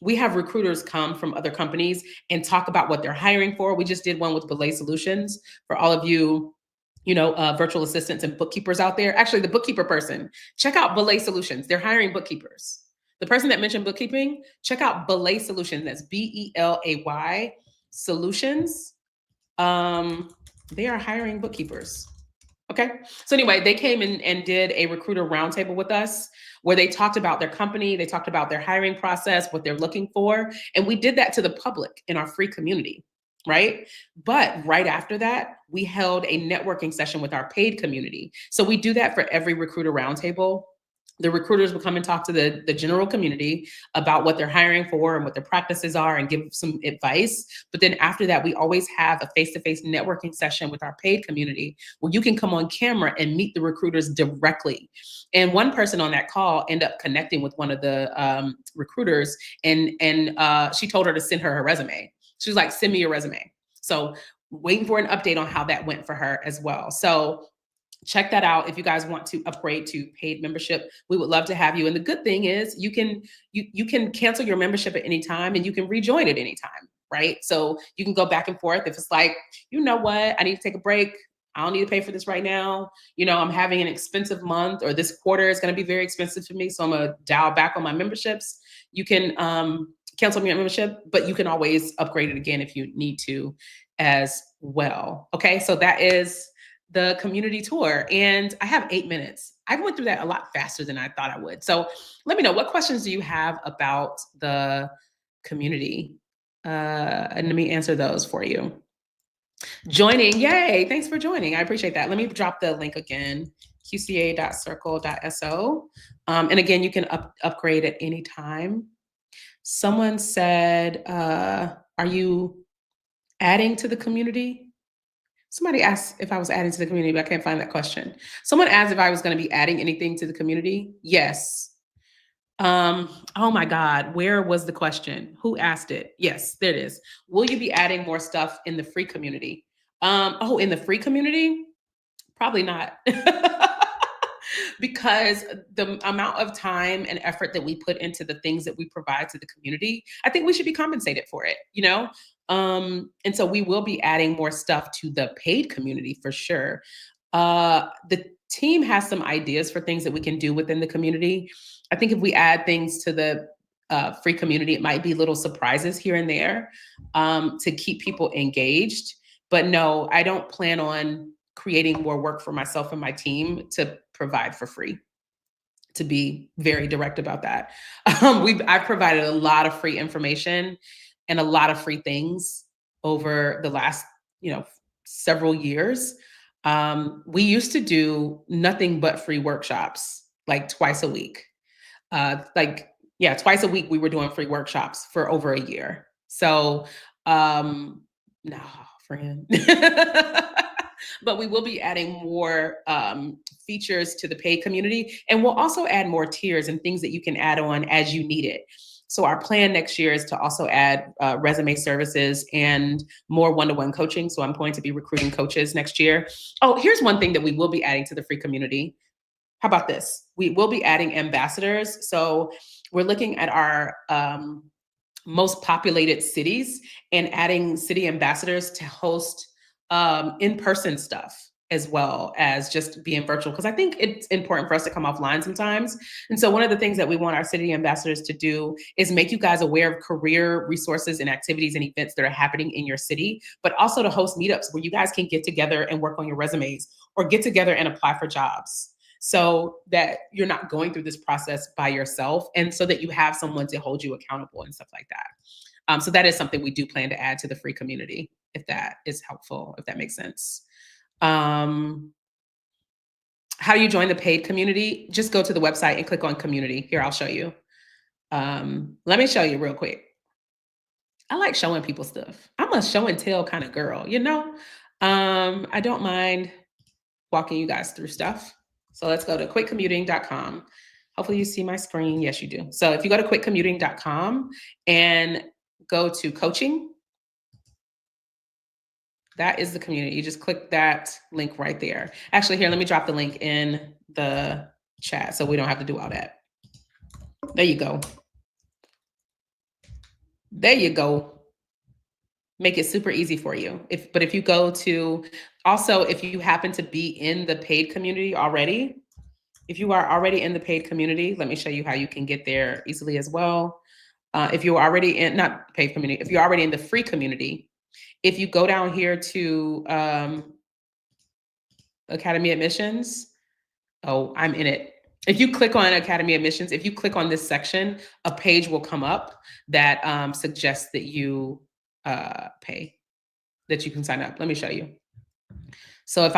A: we have recruiters come from other companies and talk about what they're hiring for. We just did one with Belay Solutions for all of you, virtual assistants and bookkeepers out there. Actually, the bookkeeper person, check out Belay Solutions. They're hiring bookkeepers. The person that mentioned bookkeeping, check out Belay Solutions. That's BELAY Solutions. They are hiring bookkeepers. Okay. So anyway, they came in and did a recruiter roundtable with us where they talked about their company, they talked about their hiring process, what they're looking for. And we did that to the public in our free community, right? But right after that, we held a networking session with our paid community. So we do that for every recruiter roundtable. The recruiters will come and talk to the general community about what they're hiring for and what their practices are and give some advice. But then after that, we always have a face-to-face networking session with our paid community where you can come on camera and meet the recruiters directly. And one person on that call ended up connecting with one of the recruiters and she told her to send her resume. She was like, send me your resume. So waiting for an update on how that went for her as well. So check that out if you guys want to upgrade to paid membership. We would love to have you. And the good thing is you can cancel your membership at any time and you can rejoin at any time, right? So you can go back and forth. If it's like, you know what, I need to take a break. I don't need to pay for this right now. I'm having an expensive month, or this quarter is going to be very expensive for me. So I'm going to dial back on my memberships. You can cancel your membership, but you can always upgrade it again if you need to as well. Okay, so that is the community tour. And I have 8 minutes. I went through that a lot faster than I thought I would. So let me know, what questions do you have about the community? And let me answer those for you. Joining, yay, thanks for joining. I appreciate that. Let me drop the link again, qca.circle.so. And again, you can upgrade at any time. Someone said, are you adding to the community? Somebody asked if I was adding to the community, but I can't find that question. Someone asked if I was going to be adding anything to the community. Yes. Oh my God, where was the question? Who asked it? Yes, there it is. Will you be adding more stuff in the free community? In the free community? Probably not. Because the amount of time and effort that we put into the things that we provide to the community, I think we should be compensated for it, And so we will be adding more stuff to the paid community for sure. The team has some ideas for things that we can do within the community. I think if we add things to the free community, it might be little surprises here and there to keep people engaged. But no, I don't plan on creating more work for myself and my team to provide for free, to be very direct about that. I've provided a lot of free information and a lot of free things over the last, several years. We used to do nothing but free workshops, like twice a week. Twice a week we were doing free workshops for over a year. So, no, friend. But we will be adding more features to the paid community. And we'll also add more tiers and things that you can add on as you need it. So our plan next year is to also add resume services and more one-to-one coaching. So I'm going to be recruiting coaches next year. Oh, here's one thing that we will be adding to the free community. How about this? We will be adding ambassadors. So we're looking at our most populated cities and adding city ambassadors to host in-person stuff as well as just being virtual, because I think it's important for us to come offline sometimes. And so one of the things that we want our city ambassadors to do is make you guys aware of career resources and activities and events that are happening in your city, but also to host meetups where you guys can get together and work on your resumes or get together and apply for jobs, so that you're not going through this process by yourself, and so that you have someone to hold you accountable and stuff like that. So that is something we do plan to add to the free community, if that is helpful, if that makes sense. How do you join the paid community? Just go to the website and click on community. Here, I'll show you. Let me show you real quick. I like showing people stuff. I'm a show and tell kind of girl, you know? I don't mind walking you guys through stuff. So let's go to quickcommuting.com. Hopefully you see my screen. Yes, you do. So if you go to quickcommuting.com and go to coaching, that is the community. You just click that link right there. Actually, here, let me drop the link in the chat so we don't have to do all that. There you go. There you go. Make it super easy for you. But if you go to, also, if you happen to be in the paid community already, if you are already in the paid community, let me show you how you can get there easily as well. If you're already in, not paid community, if you're already in the free community, if you go down here to Academy Admissions, oh, I'm in it. If you click on Academy Admissions, if you click on this section, a page will come up that suggests that you pay, that you can sign up. Let me show you. So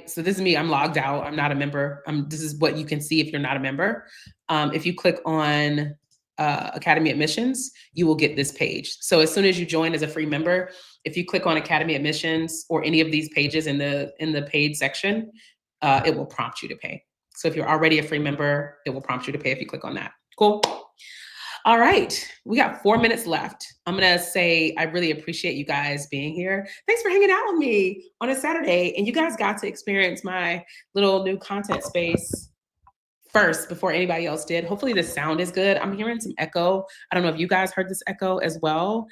A: so this is me, I'm logged out, I'm not a member. This is what you can see if you're not a member. If you click on Academy Admissions, you will get this page. So as soon as you join as a free member, if you click on Academy Admissions or any of these pages in the paid section, it will prompt you to pay. So if you're already a free member, it will prompt you to pay if you click on that. Cool. All right, we got 4 minutes left. I'm gonna say I really appreciate you guys being here. Thanks for hanging out with me on a Saturday. And you guys got to experience my little new content space first before anybody else did. Hopefully the sound is good. I'm hearing some echo. I don't know if you guys heard this echo as well.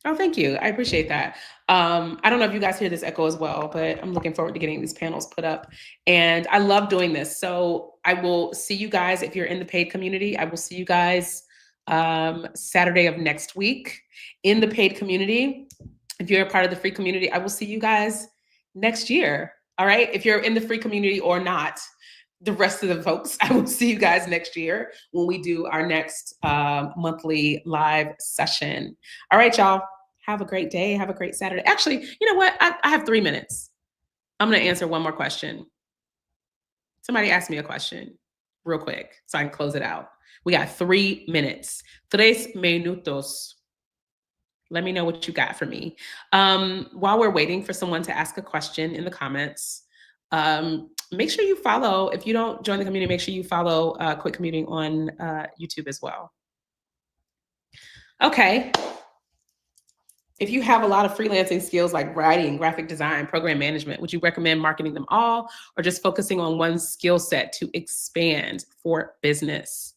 A: Oh, thank you. I appreciate that. I don't know if you guys hear this echo as well, but I'm looking forward to getting these panels put up. And I love doing this. So I will see you guys, if you're in the paid community, I will see you guys Saturday of next week in the paid community. If you're a part of the free community, I will see you guys next year. All right. If you're in the free community or not, the rest of the folks, I will see you guys next year when we do our next monthly live session. All right, y'all. Have a great day. Have a great Saturday. Actually, you know what? I have 3 minutes. I'm going to answer one more question. Somebody asked me a question real quick so I can close it out. We got 3 minutes. 3 minutos. Let me know what you got for me. While we're waiting for someone to ask a question in the comments, make sure you follow. If you don't join the community, make sure you follow Quick Commuting on YouTube as well. Okay. If you have a lot of freelancing skills like writing, graphic design, program management, would you recommend marketing them all or just focusing on one skill set to expand for business?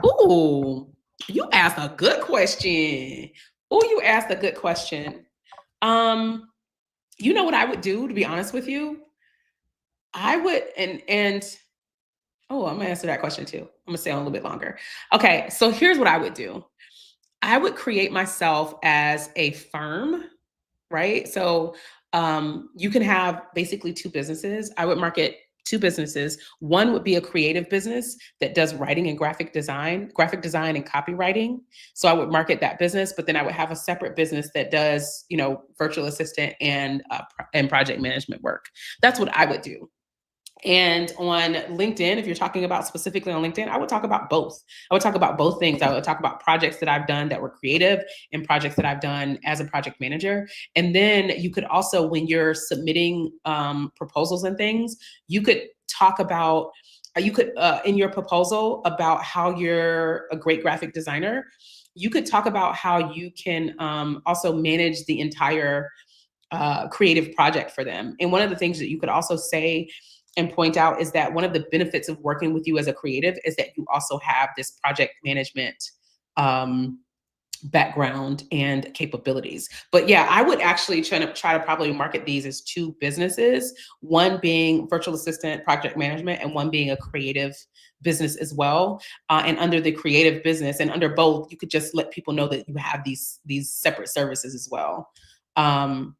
A: Ooh, you asked a good question. Oh, you asked a good question. You know what I would do, to be honest with you? I would, oh, I'm gonna answer that question too. I'm gonna stay on a little bit longer. Okay, so here's what I would do. I would create myself as a firm, right? So you can have basically 2 businesses. I would market 2 businesses. One would be a creative business that does writing and graphic design and copywriting. So I would market that business, but then I would have a separate business that does, virtual assistant and project management work. That's what I would do. And on LinkedIn, if you're talking about specifically on LinkedIn, I would talk about both. I would talk about both things. I would talk about projects that I've done that were creative and projects that I've done as a project manager. And then you could also, when you're submitting proposals and things, you could talk about, in your proposal about how you're a great graphic designer. You could talk about how you can also manage the entire creative project for them. And one of the things that you could also say and point out is that one of the benefits of working with you as a creative is that you also have this project management background and capabilities. But yeah, I would actually try to probably market these as two businesses, one being virtual assistant project management and one being a creative business as well. And under the creative business and under both, you could just let people know that you have these separate services as well. Um,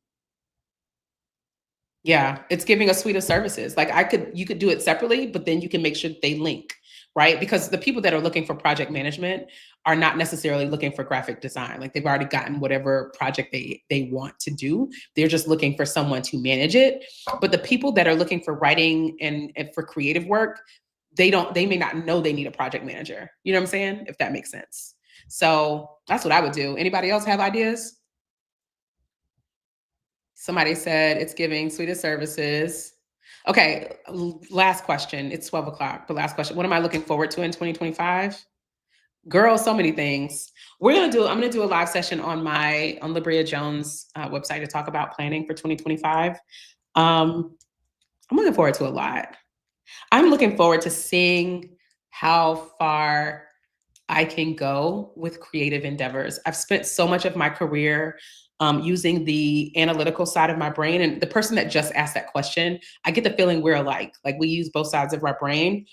A: yeah, it's giving a suite of services. Like you could do it separately, but then you can make sure they link, right? Because the people that are looking for project management are not necessarily looking for graphic design. Like they've already gotten whatever project they want to do. They're just looking for someone to manage it. But the people that are looking for writing and for creative work, they may not know they need a project manager. You know what I'm saying? If that makes sense. So that's what I would do. Anybody else have ideas? Somebody said it's giving suite of services. Okay, last question. It's 12 o'clock, but last question. What am I looking forward to in 2025? Girl, so many things. I'm gonna do a live session on Libria Jones website to talk about planning for 2025. I'm looking forward to a lot. I'm looking forward to seeing how far I can go with creative endeavors. I've spent so much of my career using the analytical side of my brain. And the person that just asked that question, I get the feeling we're alike. Like we use both sides of our brain,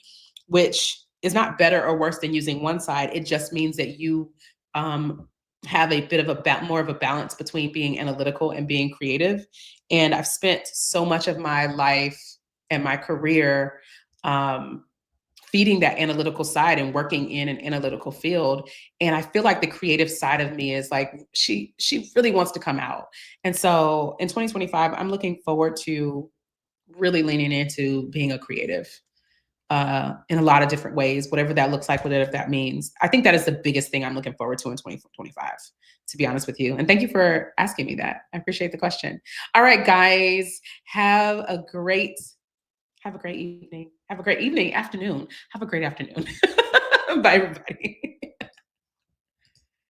A: which is not better or worse than using one side. It just means that you have a bit of more of a balance between being analytical and being creative. And I've spent so much of my life and my career feeding that analytical side and working in an analytical field. And I feel like the creative side of me is like, she really wants to come out. And so in 2025, I'm looking forward to really leaning into being a creative in a lot of different ways, whatever that looks like, whatever that means. I think that is the biggest thing I'm looking forward to in 2025, to be honest with you. And thank you for asking me that. I appreciate the question. All right, guys, have a great evening. Have a great evening, afternoon. Have a great afternoon. Bye, everybody.